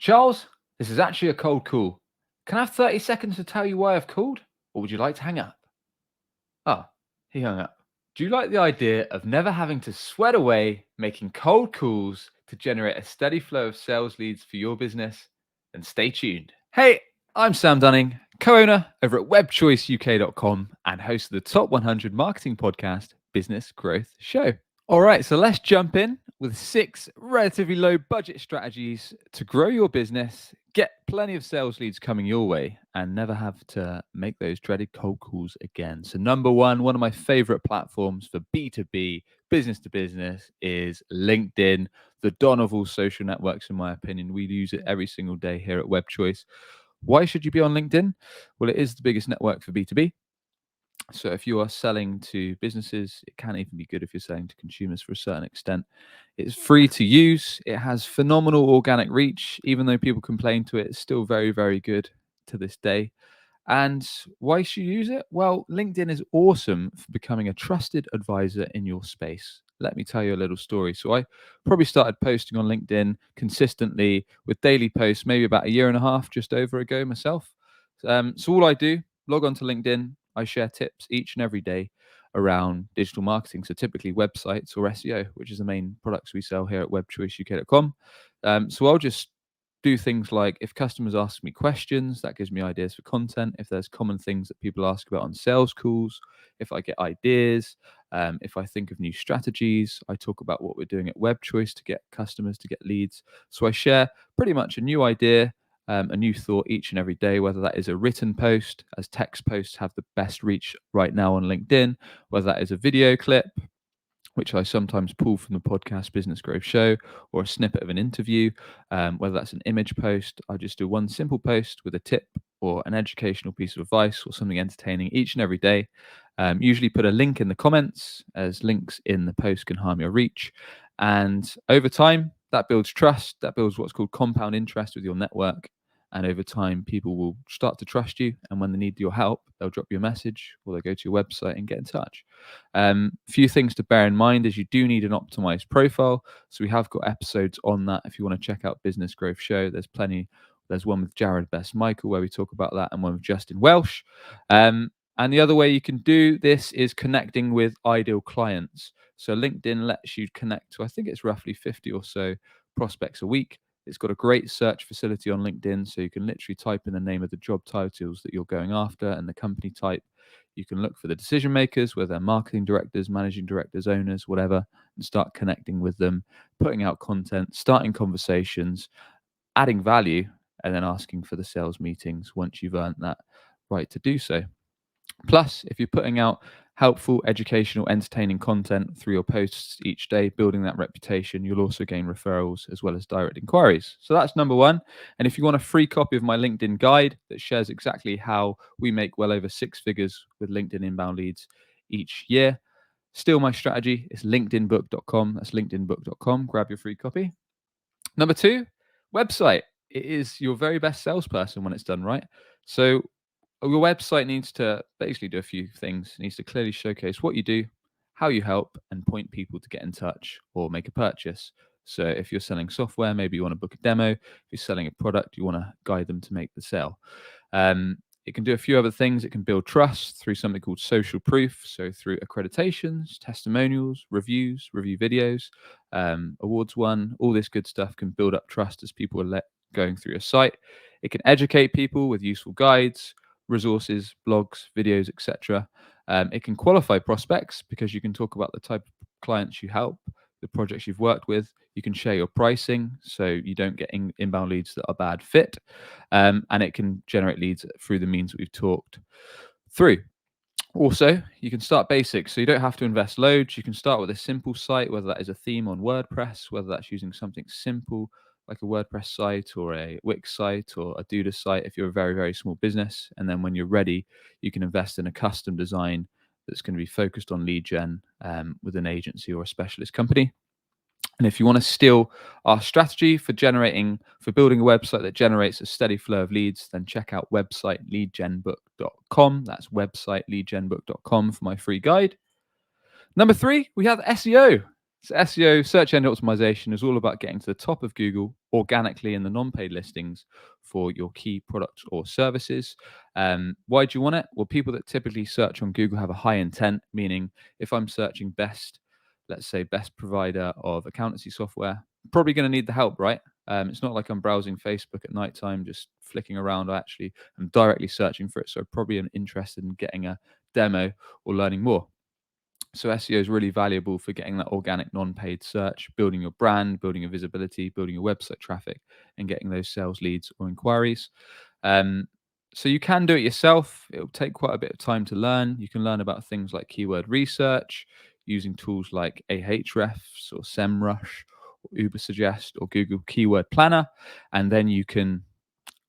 Charles, this is actually a cold call. Can I have 30 seconds to tell you why I've called? Or would you like to hang up? Ah, he hung up. Do you like the idea of never having to sweat away making cold calls to generate a steady flow of sales leads for your business? Then stay tuned. Hey, I'm Sam Dunning, co-owner over at webchoiceuk.com and host of the Top 100 Marketing Podcast Business Growth Show. All right, so let's jump in with 6 relatively low budget strategies to grow your business, get plenty of sales leads coming your way, and never have to make those dreaded cold calls again. So, number one of my favorite platforms for B2B, business to business, is LinkedIn, the Don of all social networks, in my opinion. We use it every single day here at WebChoice. Why should you be on LinkedIn? Well, it is the biggest network for B2B. So if you are selling to businesses, it can even be good if you're selling to consumers for a certain extent. It's free to use. It has phenomenal organic reach. Even though people complain to it, it's still very, very good to this day. And why should you use it? Well, LinkedIn is awesome for becoming a trusted advisor in your space. Let me tell you a little story. So I probably started posting on LinkedIn consistently with daily posts maybe about a year and a half, just over ago myself. So all I do, log on to LinkedIn. I share tips each and every day around digital marketing. So typically websites or SEO, which is the main products we sell here at webchoiceuk.com. So I'll just do things like if customers ask me questions, that gives me ideas for content. If there's common things that people ask about on sales calls, if I get ideas, if I think of new strategies, I talk about what we're doing at WebChoice to get customers, to get leads. So I share pretty much a new idea, a new thought each and every day, whether that is a written post, as text posts have the best reach right now on LinkedIn, whether that is a video clip, which I sometimes pull from the podcast Business Growth Show, or a snippet of an interview, whether that's an image post. I just do one simple post with a tip or an educational piece of advice or something entertaining each and every day. Usually put a link in the comments, as links in the post can harm your reach. And over time, that builds trust, that builds what's called compound interest with your network. And over time, people will start to trust you. And when they need your help, they'll drop you a message or they'll go to your website and get in touch. Few things to bear in mind is you do need an optimized profile. So we have got episodes on that. If you want to check out Business Growth Show, there's plenty. There's one with Jared Best Michael where we talk about that, and one with Justin Welsh. And the other way you can do this is connecting with ideal clients. So LinkedIn lets you connect to, I think it's roughly 50 or so prospects a week. It's got a great search facility on LinkedIn, so you can literally type in the name of the job titles that you're going after and the company type. You can look for the decision makers, whether they're marketing directors, managing directors, owners, whatever, and start connecting with them, putting out content, starting conversations, adding value, and then asking for the sales meetings once you've earned that right to do so. Plus, if you're putting out helpful, educational, entertaining content through your posts each day, building that reputation, you'll also gain referrals as well as direct inquiries. So that's number one. And if you want a free copy of my LinkedIn guide that shares exactly how we make well over 6 figures with LinkedIn inbound leads each year, still my strategy is linkedinbook.com. That's linkedinbook.com. Grab your free copy. Number 2, website. It is your very best salesperson when it's done right. So your website needs to basically do a few things. It needs to clearly showcase what you do, how you help, and point people to get in touch or make a purchase. So if you're selling software, maybe you want to book a demo. If you're selling a product, you want to guide them to make the sale. It can do a few other things. It can build trust through something called social proof. So through accreditations, testimonials, reviews, review videos, awards won, all this good stuff can build up trust as people are going through your site. It can educate people with useful guides, resources, blogs, videos, etc. It can qualify prospects because you can talk about the type of clients you help, the projects you've worked with. You can share your pricing so you don't get inbound leads that are bad fit. And it can generate leads through the means that we've talked through. Also, you can start basics, so you don't have to invest loads. You can start with a simple site, whether that is a theme on WordPress, whether that's using something simple like a WordPress site or a Wix site or a Duda site if you're a very, very small business. And then when you're ready, you can invest in a custom design that's going to be focused on lead gen with an agency or a specialist company. And if you want to steal our strategy for building a website that generates a steady flow of leads, then check out websiteleadgenbook.com. That's websiteleadgenbook.com for my free guide. Number 3, we have SEO. So SEO, search engine optimization, is all about getting to the top of Google organically in the non-paid listings for your key products or services. Why do you want it? Well, people that typically search on Google have a high intent, meaning if I'm searching best, let's say best provider of accountancy software, probably going to need the help, right? It's not like I'm browsing Facebook at nighttime, just flicking around. I'm directly searching for it. So probably am interested in getting a demo or learning more. So SEO is really valuable for getting that organic non-paid search, building your brand, building your visibility, building your website traffic, and getting those sales leads or inquiries. Um, so you can do it yourself. It'll take quite a bit of time to learn. You can learn about things like keyword research, using tools like Ahrefs or SEMrush or Ubersuggest or Google Keyword Planner, and then you can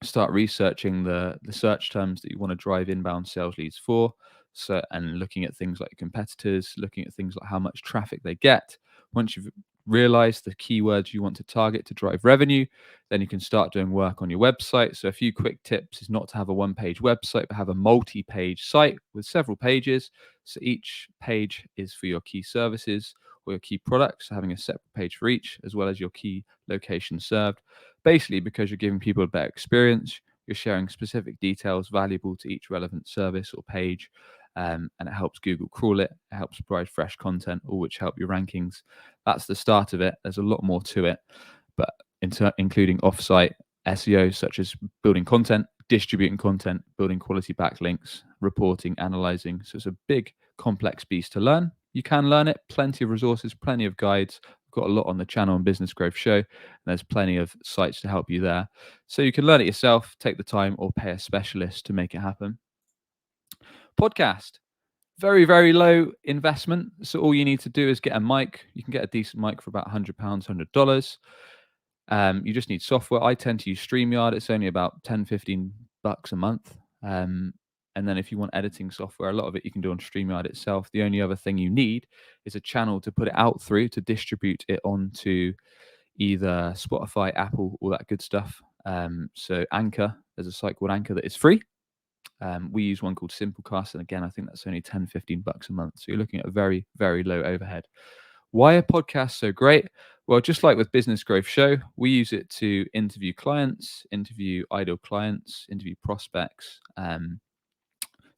start researching the search terms that you want to drive inbound sales leads for. So, and looking at things like competitors, looking at things like how much traffic they get. Once you've realized the keywords you want to target to drive revenue, then you can start doing work on your website. So a few quick tips is not to have a one-page website, but have a multi-page site with several pages. So each page is for your key services or your key products, so having a separate page for each, as well as your key location served. Basically, because you're giving people a better experience, you're sharing specific details valuable to each relevant service or page, and it helps Google crawl it. It helps provide fresh content, all which help your rankings. That's the start of it. There's a lot more to it, but including offsite SEO, such as building content, distributing content, building quality backlinks, reporting, analyzing. So it's a big, complex beast to learn. You can learn it. Plenty of resources, plenty of guides. Got a lot on the channel and Business Growth Show, and there's plenty of sites to help you there. So you can learn it yourself, take the time, or pay a specialist to make it happen. Podcast, very, very low investment. So all you need to do is get a mic. You can get a decent mic for about £100, $100. You just need software. I tend to use StreamYard. It's only about 10, 15 bucks a month. And then if you want editing software, a lot of it you can do on StreamYard itself. The only other thing you need is a channel to put it out through to distribute it onto either Spotify, Apple, all that good stuff. So Anchor, there's a site called Anchor that is free. We use one called Simplecast, and again, I think that's only 10, 15 bucks a month. So you're looking at a very, very low overhead. Why are podcasts so great? Well, just like with Business Growth Show, we use it to interview clients, interview ideal clients, interview prospects.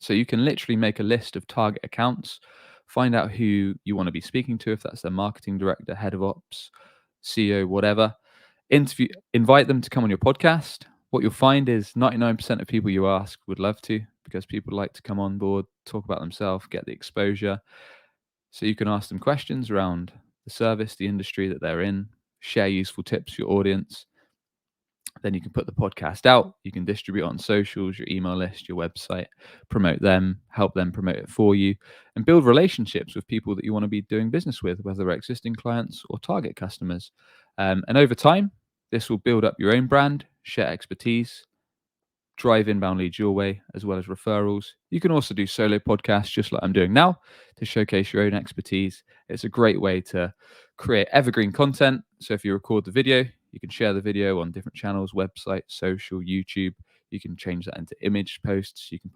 So you can literally make a list of target accounts, find out who you want to be speaking to, if that's their marketing director, head of ops, CEO, whatever. Invite them to come on your podcast. What you'll find is 99% of people you ask would love to, because people like to come on board, talk about themselves, get the exposure. So you can ask them questions around the service, the industry that they're in, share useful tips for your audience. Then you can put the podcast out. You can distribute it on socials, your email list, your website, promote them, help them promote it for you, and build relationships with people that you want to be doing business with, whether they're existing clients or target customers. And over time, this will build up your own brand, share expertise, drive inbound leads your way, as well as referrals. You can also do solo podcasts, just like I'm doing now, to showcase your own expertise. It's a great way to create evergreen content. So if you record the video, you can share the video on different channels, website, social, YouTube. You can change that into image posts. You can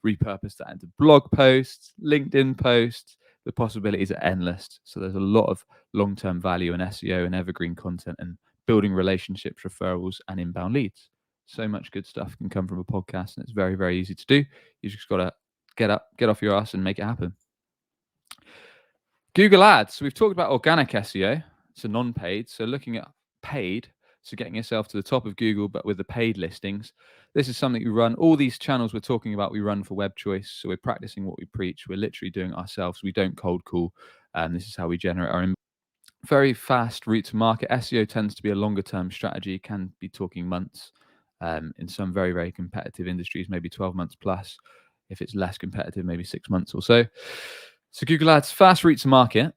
repurpose that into blog posts, LinkedIn posts. The possibilities are endless. So there's a lot of long-term value in SEO and evergreen content and building relationships, referrals, and inbound leads. So much good stuff can come from a podcast, and it's very, very easy to do. You just got to get off your ass and make it happen. Google Ads. So we've talked about organic SEO, so non-paid. So looking at paid, so getting yourself to the top of Google, but with the paid listings. This is something we run. All these channels we're talking about, we run for WebChoice. So we're practicing what we preach. We're literally doing it ourselves. We don't cold call. This is how we generate our very fast route to market. SEO tends to be a longer term strategy, can be talking months. In some very, very competitive industries, maybe 12 months plus. If it's less competitive, maybe 6 months or so. So Google Ads, fast route to market,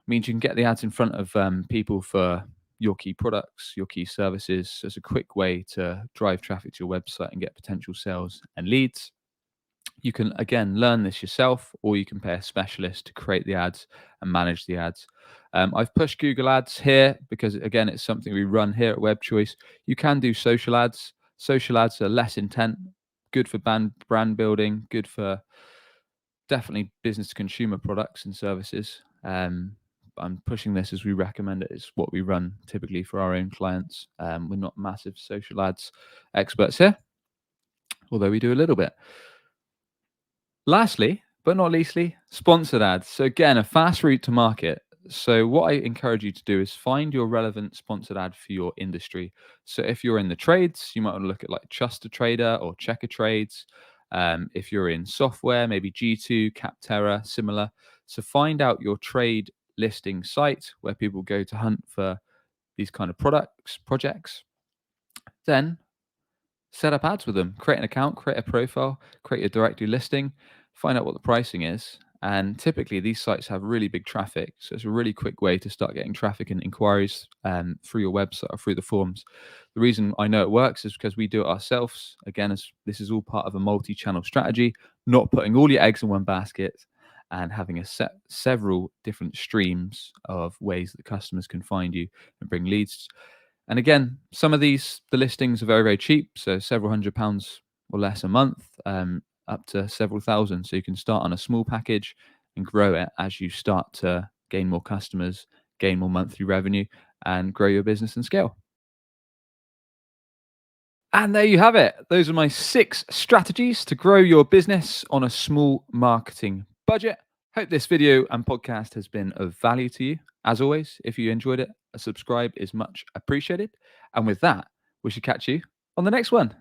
means you can get the ads in front of people for your key products, your key services. So it's a quick way to drive traffic to your website and get potential sales and leads. You can, again, learn this yourself, or you can pay a specialist to create the ads and manage the ads. I've pushed Google Ads here because, again, it's something we run here at WebChoice. You can do social ads. Social ads are less intent, good for brand building, good for definitely business to consumer products and services. I'm pushing this as we recommend it. It's what we run typically for our own clients. We're not massive social ads experts here, although we do a little bit. Lastly, but not leastly, sponsored ads. So again, a fast route to market. So what I encourage you to do is find your relevant sponsored ad for your industry. So if you're in the trades, you might want to look at like Just a Trader or Checker Trades. If you're in software, maybe G2, Capterra, similar. So find out your trade listing site where people go to hunt for these kind of projects. Then set up ads with them, create an account, create a profile, create a directory listing, find out what the pricing is. And typically these sites have really big traffic. So it's a really quick way to start getting traffic and inquiries through your website or through the forums. The reason I know it works is because we do it ourselves. Again, as this is all part of a multi-channel strategy, not putting all your eggs in one basket and having several different streams of ways that customers can find you and bring leads. And again, some of the listings are very, very cheap. So several £100 or less a month, up to several thousand. So you can start on a small package and grow it as you start to gain more customers, gain more monthly revenue, and grow your business and scale. And there you have it. Those are my 6 strategies to grow your business on a small marketing budget. Hope this video and podcast has been of value to you. As always, if you enjoyed it, a subscribe is much appreciated. And with that, we should catch you on the next one.